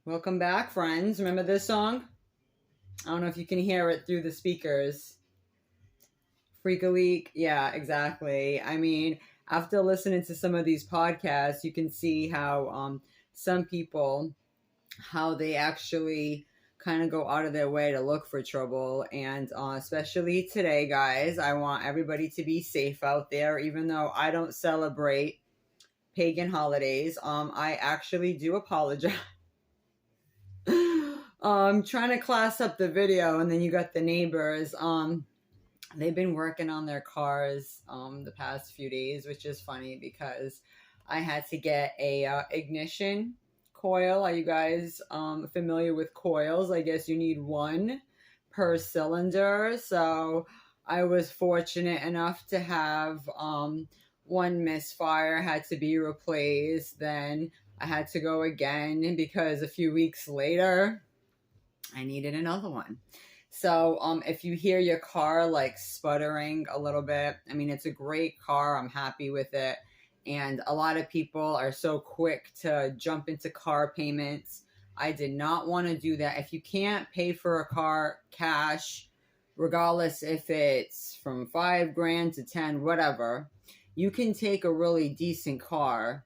Welcome back, friends. Remember this song? I don't know if you can hear it through the speakers. Freak a Leak. Yeah, exactly. I mean, after listening to some of these podcasts, you can see how some people, how they actually kind of go out of their way to look for trouble. And especially today, guys, I want everybody to be safe out there, even though I don't celebrate pagan holidays. I actually do apologize. Trying to class up the video, and then you got the neighbors. They've been working on their cars the past few days, which is funny because I had to get a ignition coil. Are you guys familiar with coils? I guess you need one per cylinder. So I was fortunate enough to have one misfire, had to be replaced. Then I had to go again because a few weeks later I needed another one. So if you hear your car like sputtering a little bit, I mean, it's a great car. I'm happy with it. And a lot of people are so quick to jump into car payments. I did not want to do that. If you can't pay for a car cash, regardless if it's from 5 grand to 10, whatever, you can take a really decent car,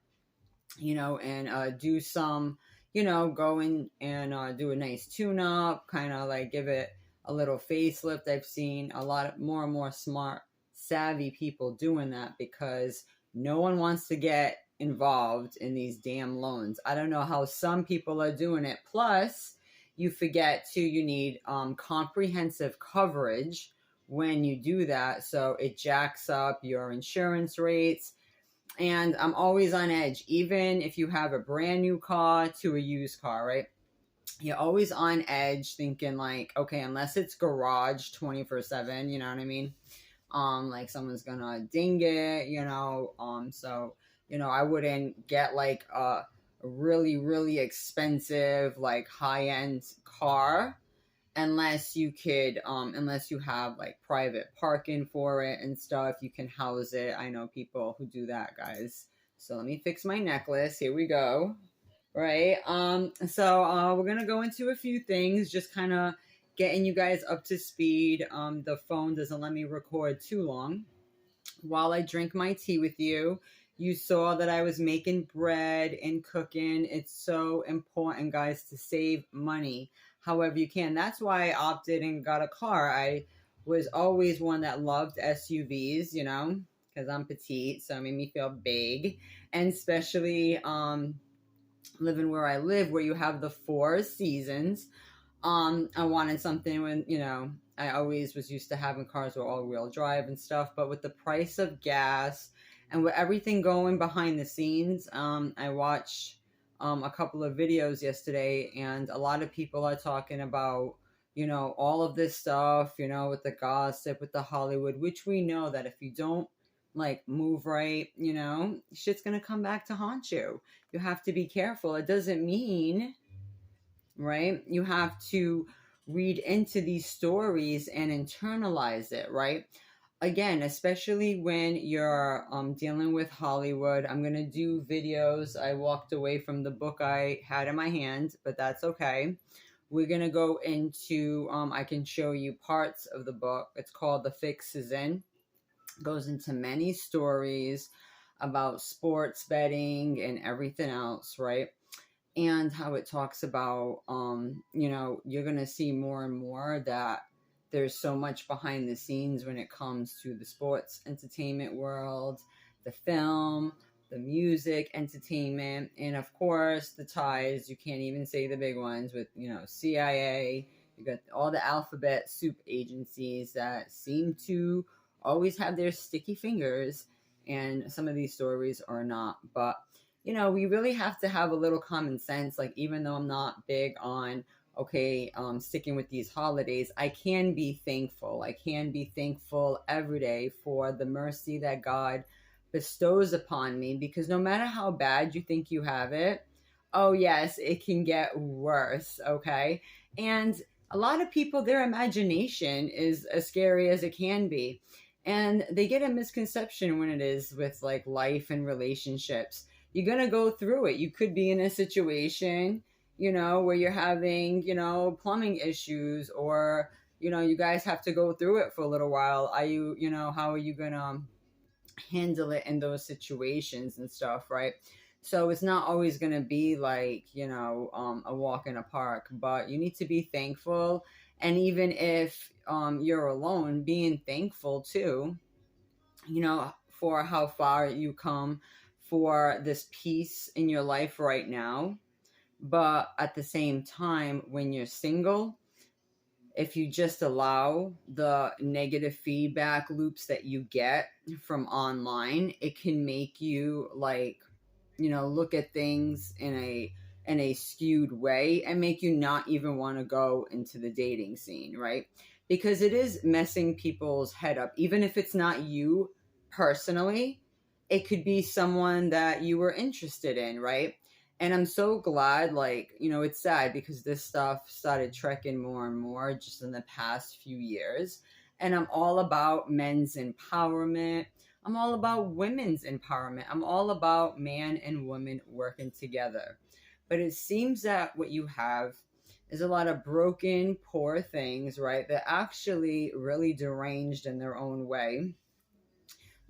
and do some, go in and do a nice tune up, kind of like give it a little facelift. I've seen a lot of more and more smart, savvy people doing that because no one wants to get involved in these damn loans. I don't know how some people are doing it. Plus, you forget too, you need comprehensive coverage when you do that. So it jacks up your insurance rates. And I'm always on edge, even if you have a brand new car to a used car, right? You're always on edge thinking like, okay, unless it's garage 24/7, you know what I mean? Like someone's gonna ding it, so, I wouldn't get like a really, really expensive, like high-end car unless you have like private parking for it and stuff. You can house it. I know people who do that, guys. So let me fix my necklace. Here we go. Right. So we're gonna go into a few things, just kind of getting you guys up to speed. The phone doesn't let me record too long. While I drink my tea with you, you saw that I was making bread and cooking. It's so important, guys, to save money however you can. That's why I opted and got a car. I was always one that loved SUVs, because I'm petite, so it made me feel big. And especially living where I live, where you have the four seasons. I wanted something when, I always was used to having cars with all-wheel drive and stuff, but with the price of gas and with everything going behind the scenes, I watched a couple of videos yesterday, and a lot of people are talking about, all of this stuff, with the gossip, with the Hollywood, which we know that if you don't like move right, shit's gonna come back to haunt you. You have to be careful. It doesn't mean, right? You have to read into these stories and internalize it, right? Again, especially when you're dealing with Hollywood. I'm going to do videos. I walked away from the book I had in my hand, but that's okay. We're going to go into, I can show you parts of the book. It's called The Fix Is In. It goes into many stories about sports betting and everything else, right? And how it talks about, you're going to see more and more that there's so much behind the scenes when it comes to the sports entertainment world, the film, the music, entertainment, and of course the ties. You can't even say the big ones with, CIA. You got all the alphabet soup agencies that seem to always have their sticky fingers, and some of these stories are not. But we really have to have a little common sense. Like, even though I'm not big on, sticking with these holidays, I can be thankful. I can be thankful every day for the mercy that God bestows upon me, because no matter how bad you think you have it, oh yes, it can get worse, okay? And a lot of people, their imagination is as scary as it can be. And they get a misconception when it is with like life and relationships. You're going to go through it. You could be in a situation where you're having, plumbing issues, or, you guys have to go through it for a little while. Are you, how are you gonna handle it in those situations and stuff, right? So it's not always going to be like, a walk in a park, but you need to be thankful. And even if you're alone, being thankful too, for how far you come, for this peace in your life right now. But at the same time, when you're single, if you just allow the negative feedback loops that you get from online, it can make you like, look at things in a skewed way, and make you not even want to go into the dating scene, right? Because it is messing people's head up. Even if it's not you personally, it could be someone that you were interested in, right? And I'm so glad, like, it's sad because this stuff started trekking more and more just in the past few years. And I'm all about men's empowerment. I'm all about women's empowerment. I'm all about man and woman working together. But it seems that what you have is a lot of broken, poor things, right? That actually really deranged in their own way,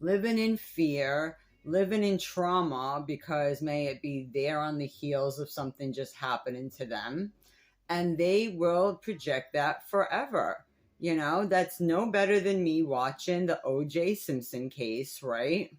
living in fear, living in trauma, because may it be they're on the heels of something just happening to them, and they will project that forever. That's no better than me watching the OJ Simpson case, right?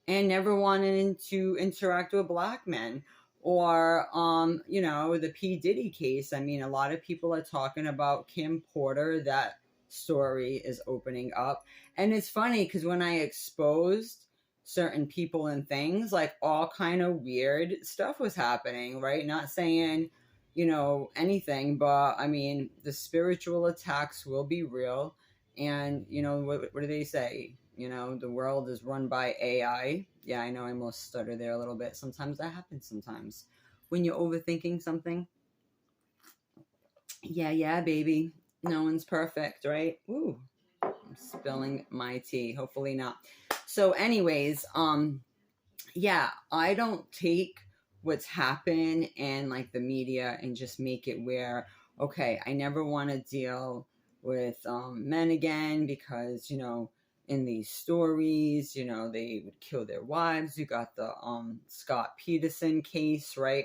And never wanting to interact with black men. Or the P Diddy case. I mean, a lot of people are talking about Kim Porter. That story is opening up. And it's funny because when I exposed certain people and things, like, all kind of weird stuff was happening, right? Not saying anything, but I mean, the spiritual attacks will be real. And what do they say? The world is run by AI. Yeah, I know I almost stutter there a little bit. Sometimes that happens sometimes when you're overthinking something. Yeah, baby. No one's perfect, right? Ooh, I'm spilling my tea. Hopefully not. So anyways, yeah, I don't take what's happened and like the media and just make it where, okay, I never want to deal with men again because, in these stories, they would kill their wives. You got the Scott Peterson case, right?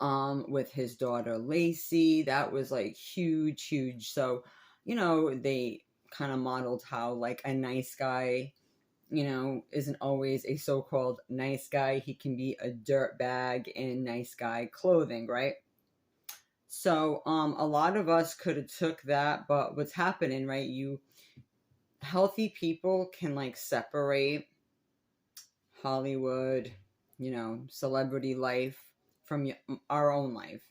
With his daughter Lacey. That was like huge. So, they kind of modeled how like a nice guy, isn't always a so-called nice guy. He can be a dirt bag in nice guy clothing, right? So a lot of us could have took that, but what's happening, right? Healthy people can like separate Hollywood, celebrity life from our own life.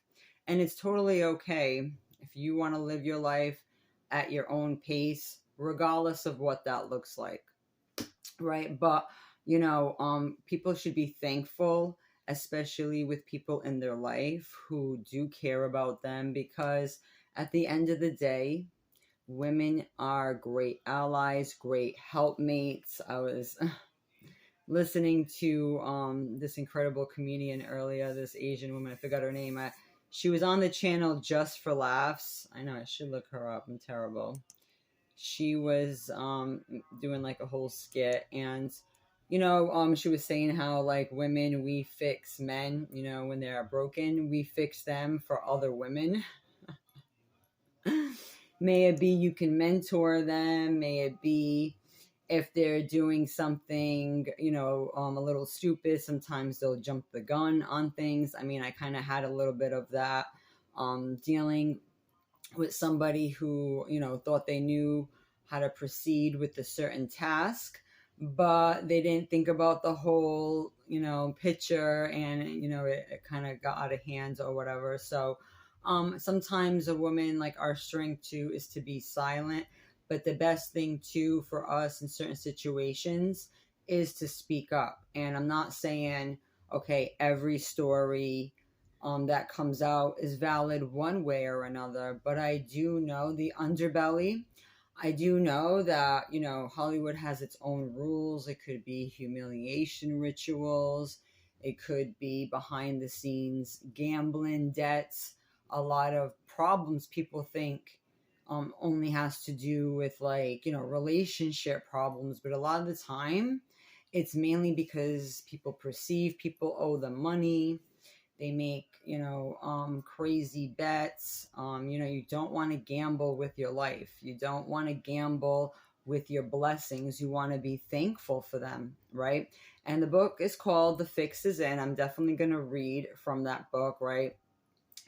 And it's totally okay if you want to live your life at your own pace, regardless of what that looks like, right? But, people should be thankful, especially with people in their life who do care about them, because at the end of the day, women are great allies, great helpmates. I was listening to this incredible comedian earlier, this Asian woman, I forgot her name. She was on the channel Just for Laughs. I know I should look her up. I'm terrible. She was doing like a whole skit, and she was saying how like women, we fix men, when they're broken, we fix them for other women. May it be you can mentor them, may it be if they're doing something, a little stupid, sometimes they'll jump the gun on things. I mean, I kind of had a little bit of that, dealing with somebody who, thought they knew how to proceed with a certain task, but they didn't think about the whole, picture, and, it kind of got out of hand or whatever. So, sometimes a woman, like, our strength too is to be silent, but the best thing too for us in certain situations is to speak up. And I'm not saying, okay, every story that comes out is valid one way or another, but I do know the underbelly. I do know that, Hollywood has its own rules. It could be humiliation rituals. It could be behind the scenes gambling, debts, a lot of problems people think only has to do with, like, relationship problems, but a lot of the time it's mainly because people perceive people owe them money. They make, crazy bets. You don't want to gamble with your life. You don't want to gamble with your blessings. You want to be thankful for them, right? And the book is called The Fix Is In. I'm definitely going to read from that book, right?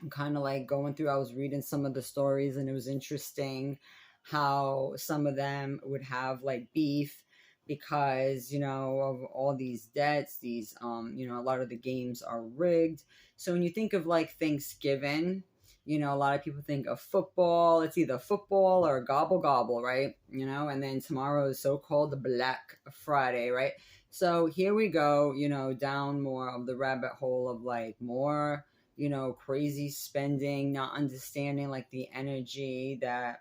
I'm kind of like going through, I was reading some of the stories, and it was interesting how some of them would have like beef because, of all these debts, these, a lot of the games are rigged. So when you think of like Thanksgiving, a lot of people think of football. It's either football or gobble gobble, right? And then tomorrow is so-called the Black Friday, right? So here we go, down more of the rabbit hole of like more, crazy spending, not understanding like the energy that,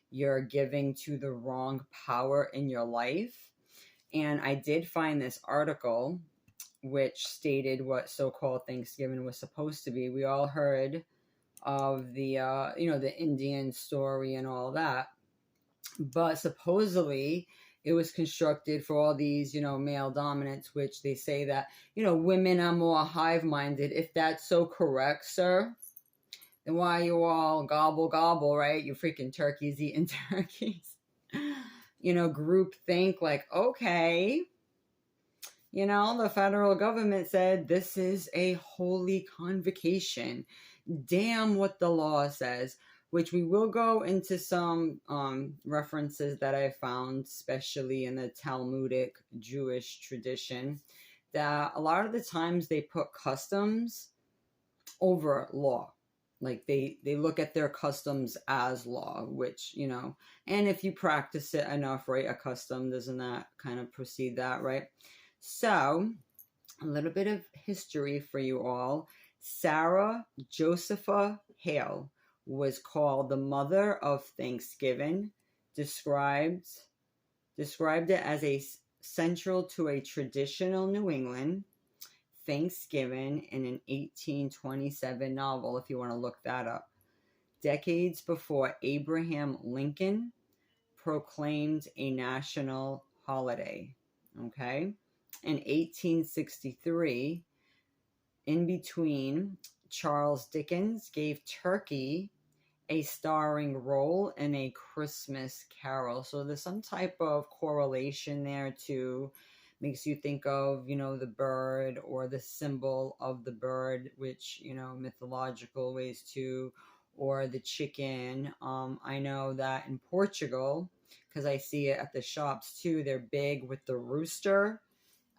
you're giving to the wrong power in your life. And I did find this article which stated what so-called Thanksgiving was supposed to be. We all heard of the, the Indian story and all that, but supposedly it was constructed for all these, male dominance, which they say that, women are more hive-minded. If that's so correct, sir, then why are you all gobble gobble, right? You freaking turkeys eating turkeys. Group think like, okay, the federal government said this is a holy convocation. Damn what the law says, which we will go into some references that I found, especially in the Talmudic Jewish tradition, that a lot of the times they put customs over law. Like they look at their customs as law, which, and if you practice it enough, right, a custom, doesn't that kind of precede that, right? So a little bit of history for you all. Sarah Josepha Hale was called the mother of Thanksgiving, described it as a central to a traditional New England Thanksgiving in an 1827 novel, if you want to look that up, decades before Abraham Lincoln proclaimed a national holiday. Okay? In 1863, in between, Charles Dickens gave turkey a starring role in A Christmas Carol. So there's some type of correlation there too. Makes you think of, the bird or the symbol of the bird, which, mythological ways too, or the chicken. I know that in Portugal, because I see it at the shops too, they're big with the rooster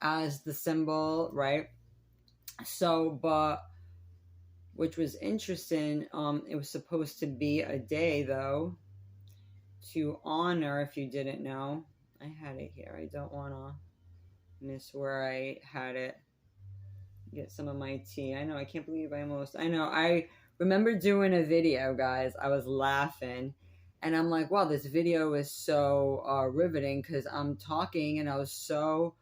as the symbol, right? So, but which was interesting, it was supposed to be a day though to honor, if you didn't know. I had it here. I don't want to miss where I had it. Get some of my tea. I know, I can't believe I remember doing a video, guys. I was laughing and I'm like, wow, this video is so riveting because I'm talking and I was so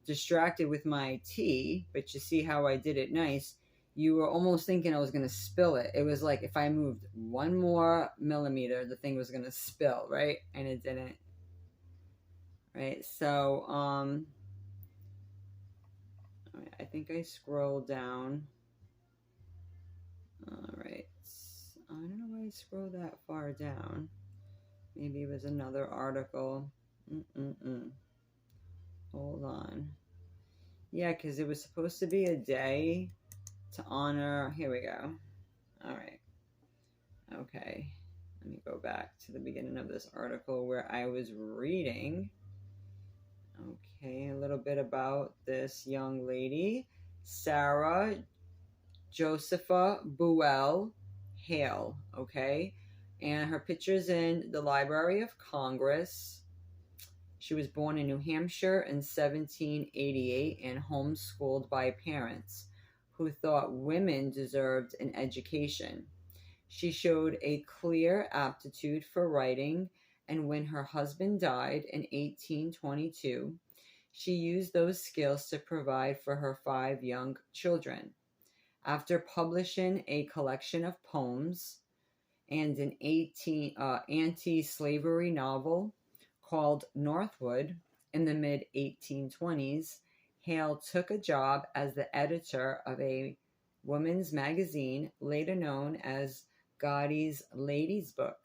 distracted with my tea, but you see how I did it nice. You were almost thinking I was going to spill it. It was like if I moved one more millimeter, the thing was going to spill, right? And it didn't. Right? So, I think I scrolled down. All right. I don't know why I scrolled that far down. Maybe it was another article. Hold on. Yeah, because it was supposed to be a day to honor. Here we go. All right. Okay. Let me go back to the beginning of this article where I was reading. Okay, a little bit about this young lady, Sarah Josepha Buell Hale, okay? And her picture's in the Library of Congress. She was born in New Hampshire in 1788 and homeschooled by parents who thought women deserved an education. She showed a clear aptitude for writing, and when her husband died in 1822, She used those skills to provide for her 5 young children. After publishing a collection of poems and an anti-slavery novel called Northwood in the mid 1820s, Hale took a job as the editor of a women's magazine later known as Godey's Lady's Book.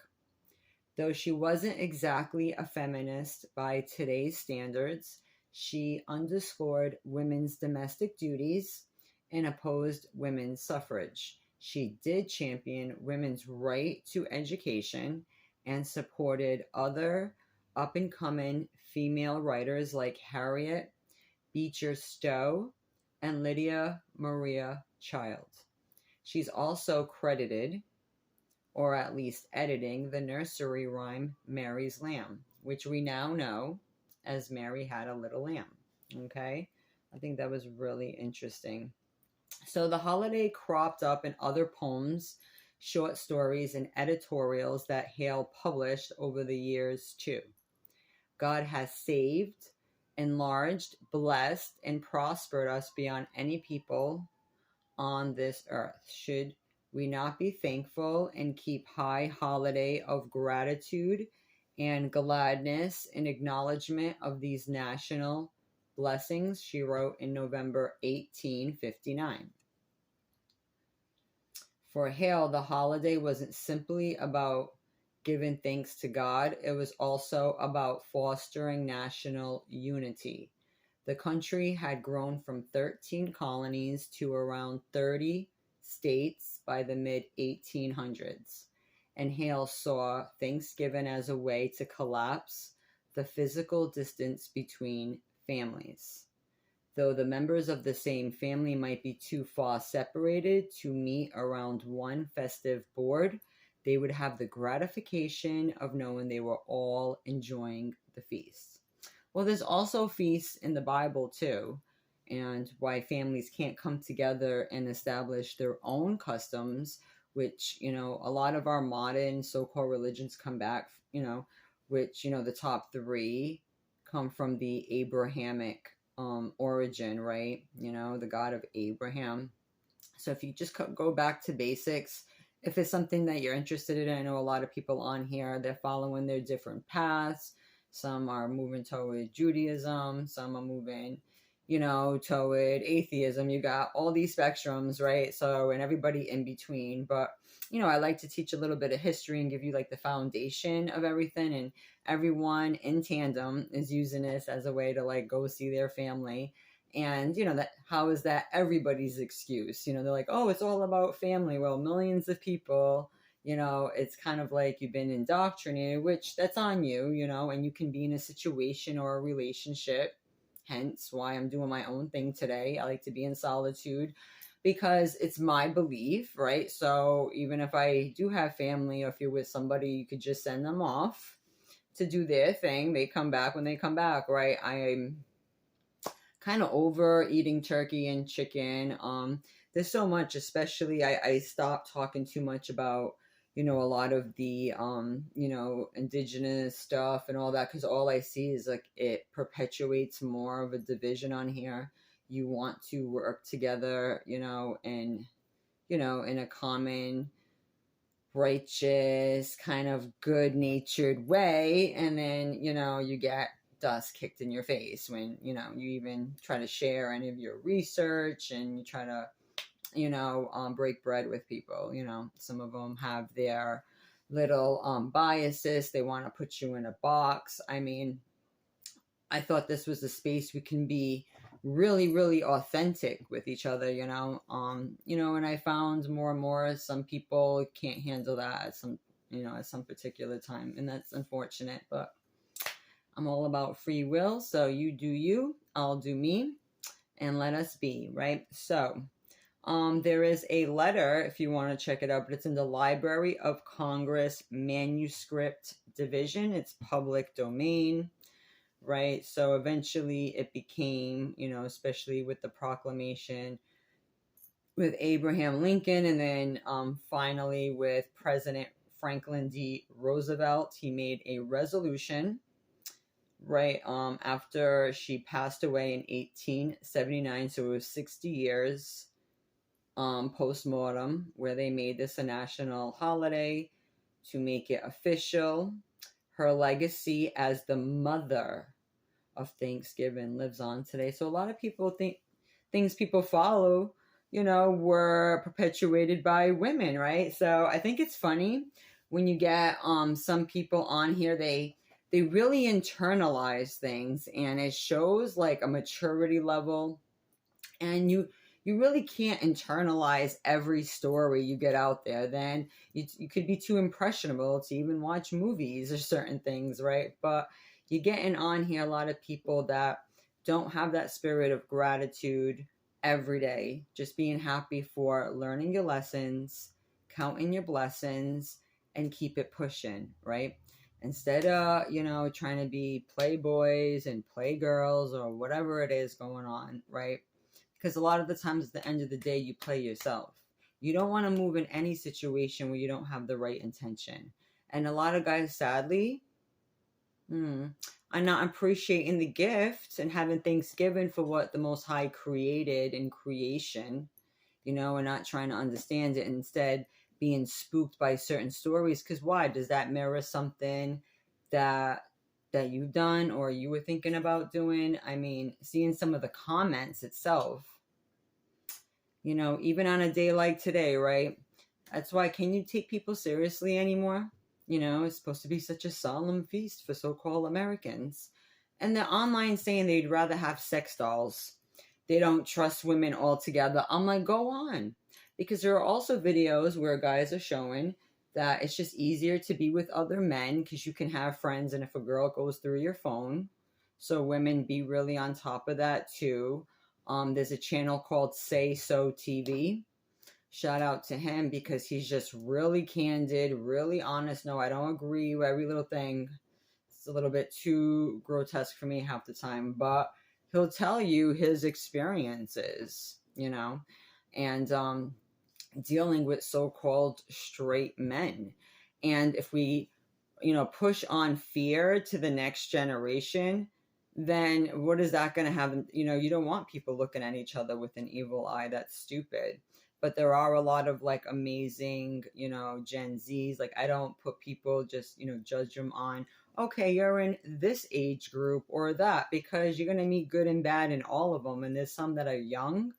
Though she wasn't exactly a feminist by today's standards, she underscored women's domestic duties and opposed women's suffrage. She did champion women's right to education and supported other up and coming female writers like Harriet Beecher Stowe and Lydia Maria Child. She's also credited, or at least editing, the nursery rhyme Mary's Lamb, which we now know as Mary Had a Little Lamb. Okay? I think that was really interesting. So the holiday cropped up in other poems, short stories, and editorials that Hale published over the years too. God has saved, enlarged, blessed, and prospered us beyond any people on this earth. Should we not be thankful and keep high holiday of gratitude and gladness in acknowledgement of these national blessings? She wrote in November 1859. For Hale, the holiday wasn't simply about giving thanks to God, it was also about fostering national unity. The country had grown from 13 colonies to around 30 states by the mid 1800s, and Hale saw Thanksgiving as a way to collapse the physical distance between families. Though the members of the same family might be too far separated to meet around one festive board, they would have the gratification of knowing they were all enjoying the feast. Well, there's also feasts in the Bible too, and why families can't come together and establish their own customs, which, a lot of our modern so-called religions come back, which, the top 3 come from the Abrahamic origin, right? The God of Abraham. So if you just go back to basics, if it's something that you're interested in, I know a lot of people on here, they're following their different paths. Some are moving toward Judaism, some are moving, toward atheism. You got all these spectrums, right? So, and everybody in between. But, I like to teach a little bit of history and give you like the foundation of everything. And everyone in tandem is using this as a way to like go see their family. And, that how is that everybody's excuse? They're like, oh, it's all about family. Well, millions of people, it's kind of like you've been indoctrinated, which that's on you, and you can be in a situation or a relationship. Hence why I'm doing my own thing today. I like to be in solitude because it's my belief, right? So even if I do have family, or if you're with somebody, you could just send them off to do their thing. They come back when they come back, right? I'm kind of over eating turkey and chicken. There's so much, especially I stopped talking too much about, a lot of the, indigenous stuff and all that, because all I see is like it perpetuates more of a division on here. You want to work together, and, in a common, righteous, kind of good-natured way. And then, you get dust kicked in your face when, you even try to share any of your research and you try to, break bread with people. Some of them have their little biases. They want to put you in a box. I mean, I thought this was a space we can be really, really authentic with each other, and I found more and more some people can't handle that at some particular time, and that's unfortunate, but I'm all about free will. So you do you, I'll do me, and let us be, right? So there is a letter, if you want to check it out, but it's in the Library of Congress Manuscript Division. It's public domain, right? So eventually it became, especially with the proclamation with Abraham Lincoln, and then finally with President Franklin D. Roosevelt, he made a resolution right? After she passed away in 1879, so it was 60 years post-mortem, where they made this a national holiday to make it official. Her legacy as the mother of Thanksgiving lives on today. So a lot of people think things people follow, were perpetuated by women, right? So I think it's funny when you get some people on here, they really internalize things, and it shows like a maturity level, and you really can't internalize every story you get out there. Then you could be too impressionable to even watch movies or certain things, right? But you're getting on here a lot of people that don't have that spirit of gratitude every day, just being happy for learning your lessons, counting your blessings, and keep it pushing, right? Instead of trying to be playboys and playgirls or whatever it is going on, right? Because a lot of the times at the end of the day, you play yourself. You don't want to move in any situation where you don't have the right intention. And a lot of guys, sadly, are not appreciating the gift and having Thanksgiving for what the Most High created in creation, and not trying to understand it. Instead, being spooked by certain stories. Because why? Does that mirror something that you've done or you were thinking about doing? I mean, seeing some of the comments itself, even on a day like today, right? That's why, can you take people seriously anymore? It's supposed to be such a solemn feast for so-called Americans. And they're online saying they'd rather have sex dolls. They don't trust women altogether. I'm like, go on. Because there are also videos where guys are showing that it's just easier to be with other men because you can have friends, and if a girl goes through your phone. So women, be really on top of that too. There's a channel called Say So TV. Shout out to him because he's just really candid, really honest. No, I don't agree with every little thing. It's a little bit too grotesque for me half the time, but he'll tell you his experiences, and dealing with so-called straight men. And if we, push on fear to the next generation, then what is that going to have? You don't want people looking at each other with an evil eye. That's stupid. But there are a lot of like amazing, Gen Zs. Like, I don't put people just, judge them on, okay, you're in this age group or that, because you're going to meet good and bad in all of them. And there's some that are young,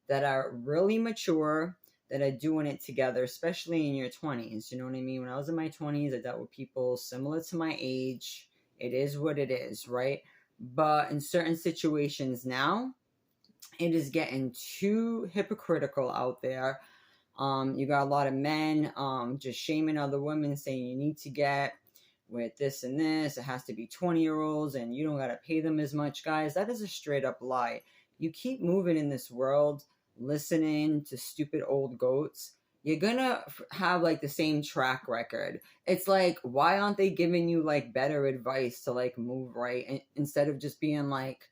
that are really mature, that are doing it together, especially in your 20s. You know what I mean? When I was in my 20s, I dealt with people similar to my age. It is what it is, right? But in certain situations now, it is getting too hypocritical out there. You got a lot of men just shaming other women, saying you need to get with this and this. It has to be 20-year-olds and you don't got to pay them as much. Guys, that is a straight up lie. You keep moving in this world, listening to stupid old goats, you're gonna have like the same track record. It's like, why aren't they giving you like better advice to like move right, instead of just being like,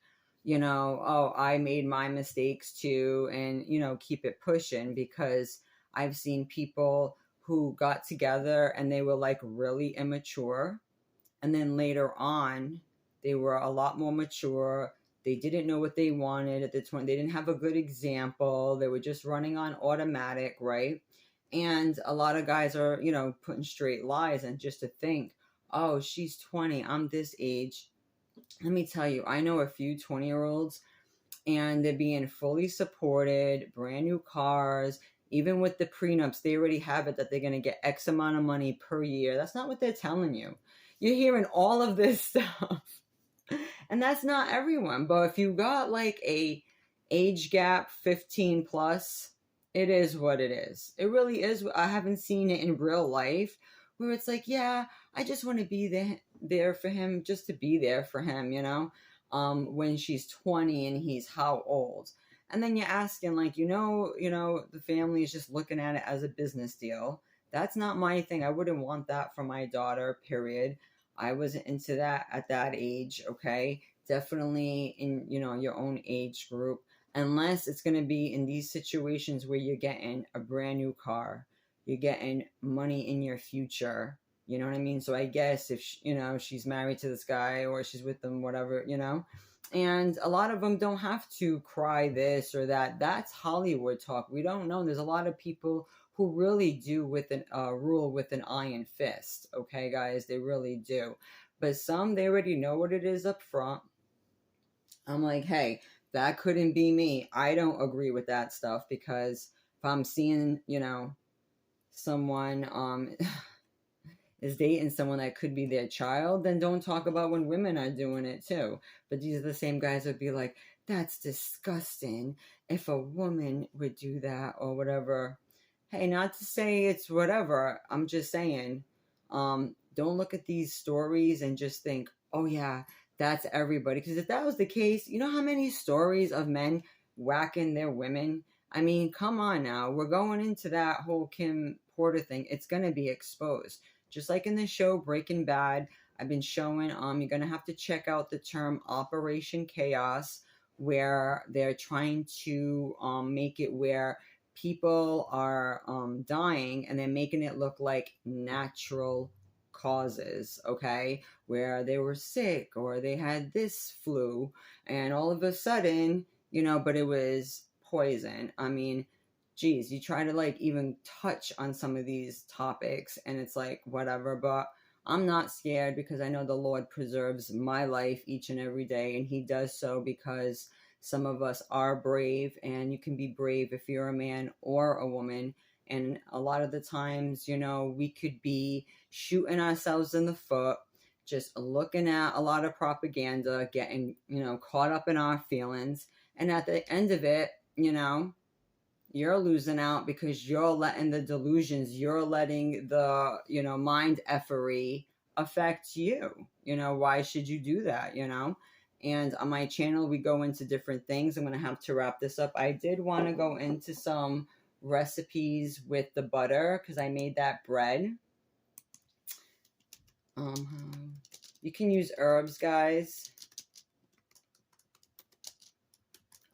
oh, I made my mistakes too, and keep it pushing? Because I've seen people who got together and they were like really immature, and then later on they were a lot more mature. They didn't know what they wanted at the time. They didn't have a good example. They were just running on automatic, right? And a lot of guys are, putting straight lies. And just to think, oh, she's 20, I'm this age. Let me tell you, I know a few 20-year-olds, and they're being fully supported, brand new cars. Even with the prenups, they already have it that they're going to get X amount of money per year. That's not what they're telling you. You're hearing all of this stuff. And that's not everyone. But if you got like a age gap 15 plus, it is what it is. It really is. I haven't seen it in real life where it's like, yeah, I just want to be there for him, just to be there for him, when she's 20 and he's how old? And then you're asking like, the family is just looking at it as a business deal. That's not my thing. I wouldn't want that for my daughter, period. I wasn't into that at that age, okay? Definitely in, your own age group. Unless it's going to be in these situations where you're getting a brand new car, you're getting money in your future, You know what I mean? So I guess if she's married to this guy or she's with them, whatever, and a lot of them don't have to cry this or that. That's Hollywood talk. We don't know. There's a lot of people who really do with an rule with an iron fist. Okay, guys, they really do. But some, they already know what it is up front. I'm like, hey, that couldn't be me. I don't agree with that stuff, because if I'm seeing, someone is dating someone that could be their child, then don't talk about when women are doing it too. But these are the same guys that would be like, that's disgusting if a woman would do that or whatever. Hey, not to say it's whatever. I'm just saying, don't look at these stories and just think, oh yeah, that's everybody. Because if that was the case, you know how many stories of men whacking their women? I mean, come on now. We're going into that whole Kim Porter thing. It's going to be exposed. Just like in the show Breaking Bad, I've been showing, you're going to have to check out the term Operation Chaos, where they're trying to make it where people are dying, and they're making it look like natural causes, okay? Where they were sick or they had this flu, and all of a sudden, but it was poison. I mean, geez, you try to like even touch on some of these topics and it's like whatever, but I'm not scared, because I know the Lord preserves my life each and every day, and he does so because some of us are brave, and you can be brave if you're a man or a woman. And a lot of the times, we could be shooting ourselves in the foot, just looking at a lot of propaganda, getting, caught up in our feelings. And at the end of it, you're losing out, because you're letting the delusions, you're letting the, mind effery affect you. Why should you do that, And on my channel, we go into different things. I'm going to have to wrap this up. I did want to go into some recipes with the butter, because I made that bread. You can use herbs, guys,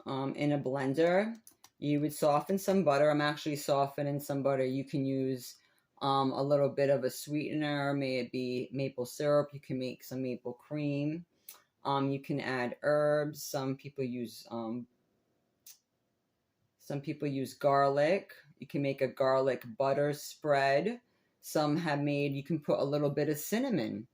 in a blender. You would soften some butter. I'm actually softening some butter. You can use a little bit of a sweetener, may it be maple syrup. You can make some maple cream. You can add herbs. Some people use garlic. You can make a garlic butter spread. Some have made, you can put a little bit of cinnamon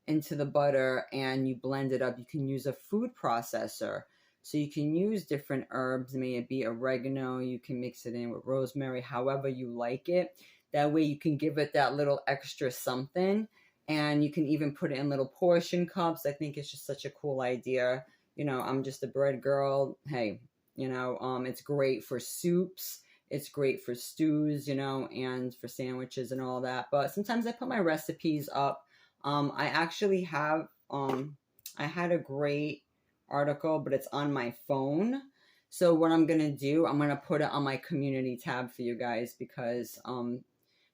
into the butter and you blend it up. You can use a food processor. So you can use different herbs, may it be oregano, you can mix it in with rosemary, however you like it. That way you can give it that little extra something, and you can even put it in little portion cups. I think it's just such a cool idea. I'm just a bread girl. Hey, it's great for soups. It's great for stews, and for sandwiches and all that. But sometimes I put my recipes up. I actually have, I had a great article, but it's on my phone. So what I'm going to do, I'm going to put it on my community tab for you guys, because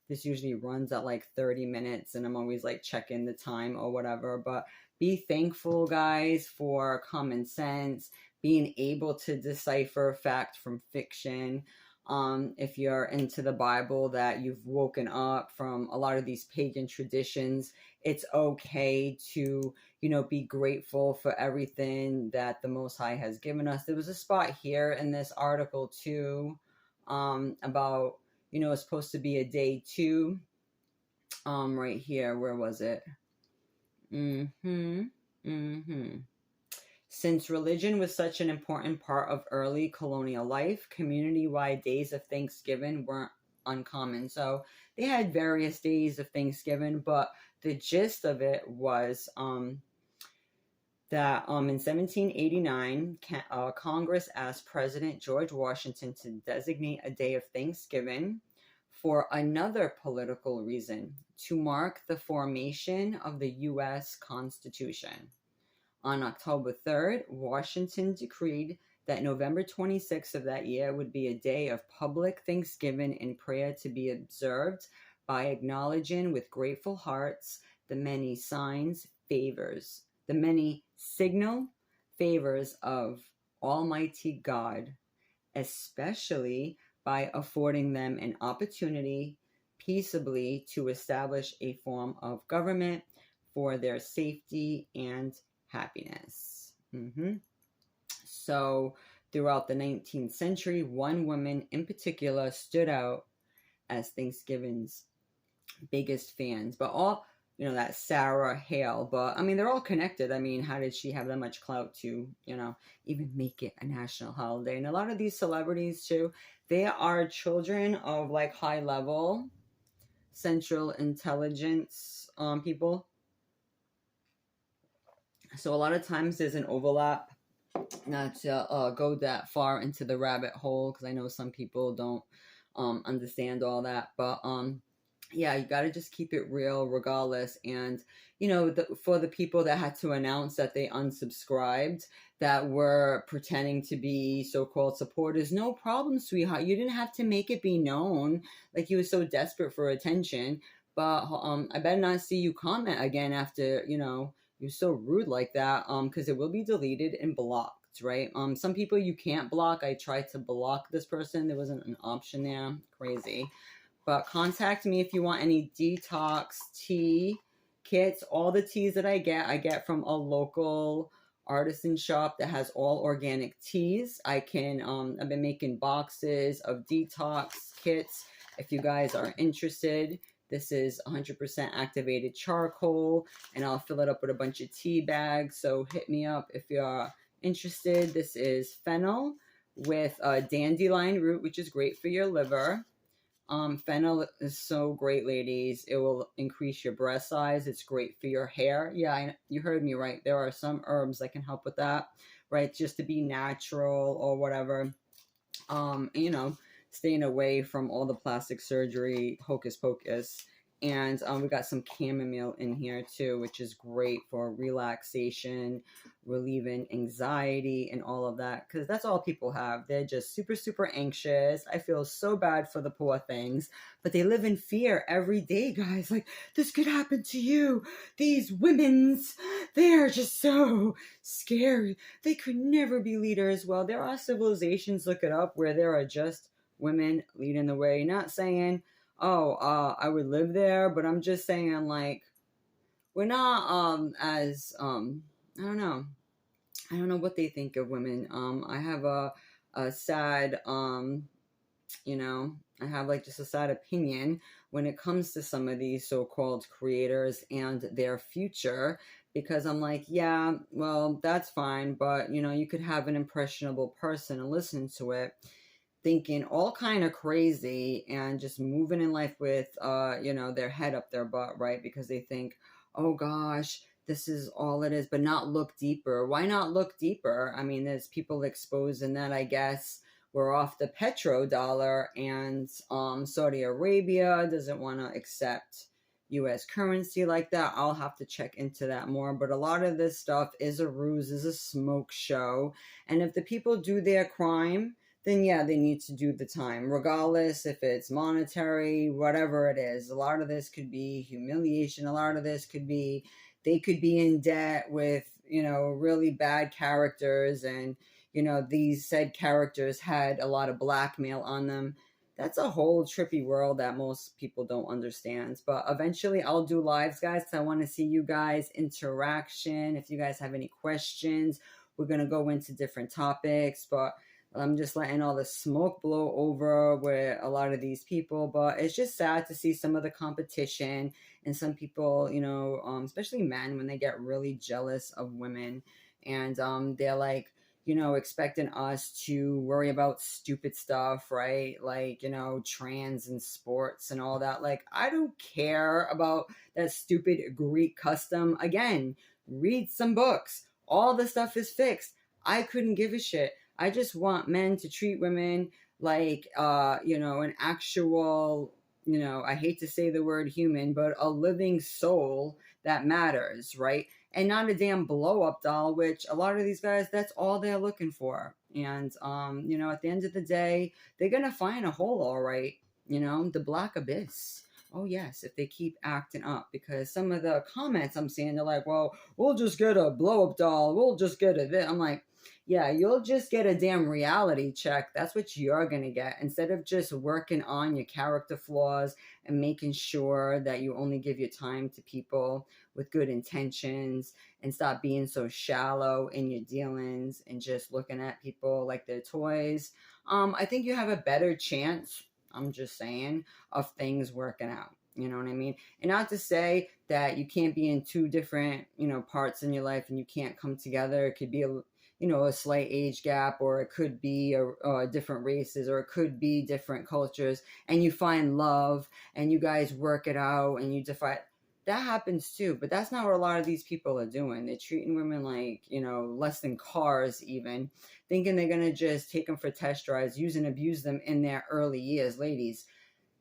this usually runs at like 30 minutes and I'm always like checking the time or whatever. But be thankful, guys, for common sense, being able to decipher fact from fiction. If you're into the Bible, that you've woken up from a lot of these pagan traditions, it's okay to, be grateful for everything that the Most High has given us. There was a spot here in this article too, about, it's supposed to be a day 2, right here. Where was it? Since religion was such an important part of early colonial life, community-wide days of Thanksgiving weren't uncommon. So they had various days of Thanksgiving, but the gist of it was that in 1789, Congress asked President George Washington to designate a day of Thanksgiving for another political reason, to mark the formation of the U.S. Constitution. On October 3rd, Washington decreed that November 26th of that year would be a day of public thanksgiving and prayer, to be observed by acknowledging with grateful hearts the many signal favors of Almighty God, especially by affording them an opportunity, peaceably to establish a form of government for their safety and happiness. So, throughout the 19th century, one woman in particular stood out as Thanksgiving's biggest fans. But all, that Sarah Hale. But I mean, they're all connected. I mean, how did she have that much clout to, even make it a national holiday? And a lot of these celebrities, too, they are children of like high level Central Intelligence people. So a lot of times there's an overlap. Not to go that far into the rabbit hole, because I know some people don't understand all that. But yeah, you got to just keep it real regardless. And, for the people that had to announce that they unsubscribed, that were pretending to be so-called supporters, no problem, sweetheart. You didn't have to make it be known like you were so desperate for attention. But I better not see you comment again after, you're so rude like that, because it will be deleted and blocked, right? Some people you can't block. I tried to block this person. There wasn't an option there. Crazy. But contact me if you want any detox tea kits. All the teas that I get from a local artisan shop that has all organic teas. I've been making boxes of detox kits if you guys are interested. This is 100% activated charcoal, and I'll fill it up with a bunch of tea bags. So hit me up if you're interested. This is fennel with dandelion root, which is great for your liver. Fennel is so great, ladies. It will increase your breast size. It's great for your hair. Yeah, you heard me right. There are some herbs that can help with that, right? Just to be natural or whatever. Staying away from all the plastic surgery, hocus pocus. And we got some chamomile in here too, which is great for relaxation, relieving anxiety and all of that. Because that's all people have. They're just super, super anxious. I feel so bad for the poor things. But they live in fear every day, guys. Like, this could happen to you. These women's, they're just so scary. They could never be leaders. Well, there are civilizations, look it up, where there are just women leading the way. Not saying, I would live there, but I'm just saying, like, we're not as I don't know what they think of women. I have a sad I have like just a sad opinion when it comes to some of these so-called creators and their future, because I'm like, yeah, well, that's fine, but you could have an impressionable person and listen to it thinking all kind of crazy and just moving in life with their head up their butt, right? Because they think, oh gosh, this is all it is, but not look deeper. Why not look deeper? I mean, there's people exposed in that, I guess. We're off the petrodollar, and Saudi Arabia doesn't want to accept US currency like that. I'll have to check into that more, but a lot of this stuff is a ruse, is a smoke show. And if the people do their crime, then yeah, they need to do the time, regardless if it's monetary, whatever it is. A lot of this could be humiliation. A lot of this could be, they could be in debt with, really bad characters, and, these said characters had a lot of blackmail on them. That's a whole trippy world that most people don't understand. But eventually I'll do lives, guys, because I want to see you guys' interaction. If you guys have any questions, we're going to go into different topics, but I'm just letting all the smoke blow over with a lot of these people. But it's just sad to see some of the competition and some people, especially men, when they get really jealous of women, and they're like, expecting us to worry about stupid stuff, right? Like, trans and sports and all that. Like, I don't care about that stupid Greek custom. Again, read some books. All the stuff is fixed. I couldn't give a shit. I just want men to treat women like, an actual, I hate to say the word human, but a living soul that matters, right? And not a damn blow up doll, which a lot of these guys, that's all they're looking for. And, at the end of the day, they're going to find a hole, all right, the black abyss. Oh yes, if they keep acting up, because some of the comments I'm seeing, they're like, "Well, we'll just get a blow up doll. We'll just get a this." I'm like, "Yeah, you'll just get a damn reality check. That's what you're gonna get. Instead of just working on your character flaws and making sure that you only give your time to people with good intentions and stop being so shallow in your dealings and just looking at people like they're toys. I think you have a better chance. I'm just saying, of things working out. You know what I mean? And not to say that you can't be in two different, parts in your life and you can't come together. It could be a slight age gap, or it could be different races, or it could be different cultures, and you find love and you guys work it out and you define. That happens too, but that's not what a lot of these people are doing. They're treating women like, less than cars, even thinking they're going to just take them for test drives, use and abuse them in their early years. Ladies,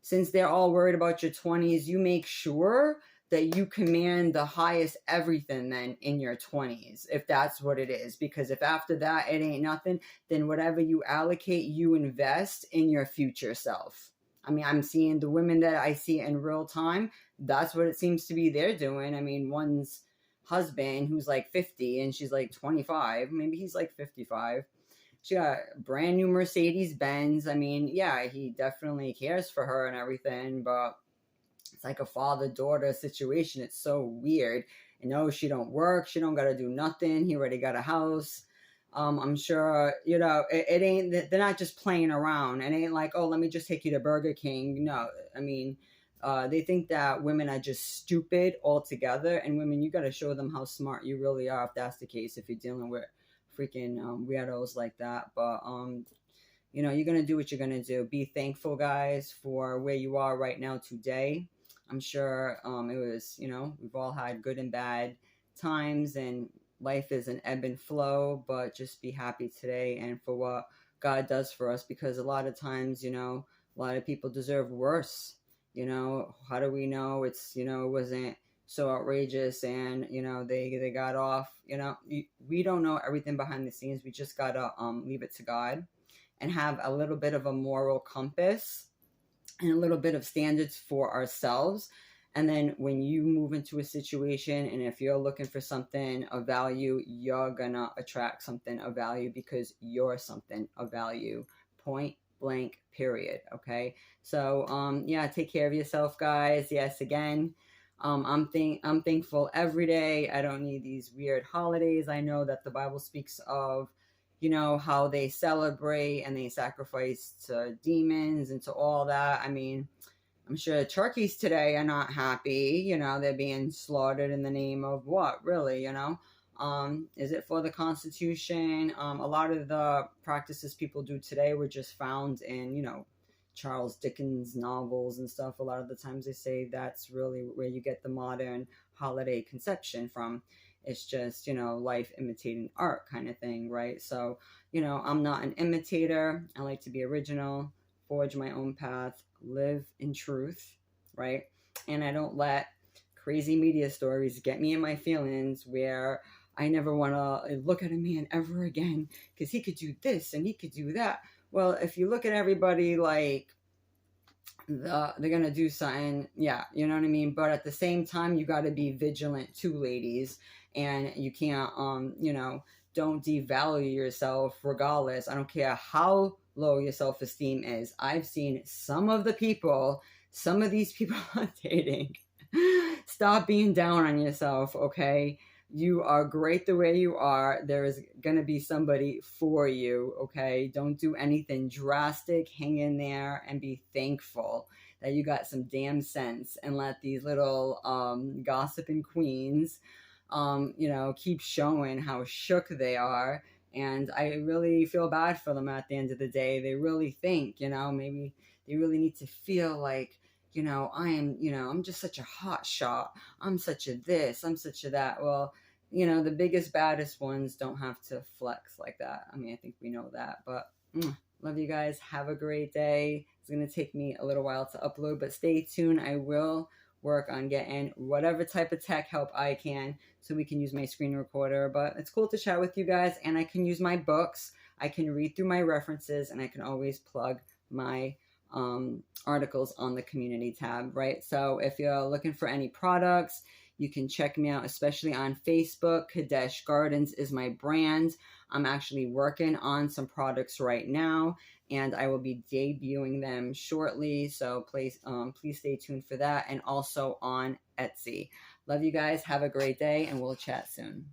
since they're all worried about your 20s, you make sure that you command the highest everything then in your 20s, if that's what it is. Because if after that it ain't nothing, then whatever you allocate, you invest in your future self. I mean, I'm seeing the women that I see in real time, that's what it seems to be they're doing. I mean, one's husband who's like 50 and she's like 25, maybe he's like 55. She got a brand new Mercedes Benz. I mean, yeah, he definitely cares for her and everything, but it's like a father-daughter situation. It's so weird. And no, she don't work. She don't got to do nothing. He already got a house. I'm sure, it ain't, they're not just playing around. It ain't like, oh, let me just take you to Burger King. No, I mean, they think that women are just stupid altogether. And women, you got to show them how smart you really are if that's the case, if you're dealing with freaking weirdos like that. But you're gonna do what you're gonna do. Be thankful, guys, for where you are right now today. I'm sure it was, we've all had good and bad times, and life is an ebb and flow, but just be happy today and for what God does for us, because a lot of times, a lot of people deserve worse. How do we know it's, it wasn't so outrageous and, they got off, we don't know everything behind the scenes. We just gotta leave it to God and have a little bit of a moral compass and a little bit of standards for ourselves. And then when you move into a situation, and if you're looking for something of value, you're gonna attract something of value, because you're something of value. Point blank, period. Okay. So yeah, take care of yourself, guys. Yes, again. I'm thankful every day. I don't need these weird holidays. I know that the Bible speaks of, how they celebrate and they sacrifice to demons and to all that. I mean, I'm sure turkeys today are not happy. They're being slaughtered in the name of what, really, is it for the Constitution? A lot of the practices people do today were just found in, Charles Dickens novels and stuff. A lot of the times they say that's really where you get the modern holiday conception from. It's just, life imitating art kind of thing, right? So, I'm not an imitator. I like to be original, forge my own path, live in truth, right? And I don't let crazy media stories get me in my feelings where I never want to look at a man ever again because he could do this and he could do that. Well, if you look at everybody like they're going to do something, yeah, you know what I mean? But at the same time, you got to be vigilant too, ladies. And you can't, don't devalue yourself regardless. I don't care how low your self-esteem is. I've seen some of these people I'm dating. Stop being down on yourself, okay? You are great the way you are. There is going to be somebody for you, okay? Don't do anything drastic. Hang in there and be thankful that you got some damn sense, and let these little gossiping queens, keep showing how shook they are. And I really feel bad for them at the end of the day. They really think, maybe they really need to feel like, I'm just such a hot shot. I'm such a this, I'm such a that. Well, the biggest, baddest ones don't have to flex like that. I mean, I think we know that, but love you guys. Have a great day. It's going to take me a little while to upload, but stay tuned. I will work on getting whatever type of tech help I can so we can use my screen recorder. But it's cool to chat with you guys, and I can use my books. I can read through my references, and I can always plug my articles on the community tab, right? So if you're looking for any products, you can check me out, especially on Facebook. Kadesh Gardens is my brand. I'm actually working on some products right now, and I will be debuting them shortly. So please stay tuned for that, and also on Etsy. Love you guys. Have a great day, and we'll chat soon.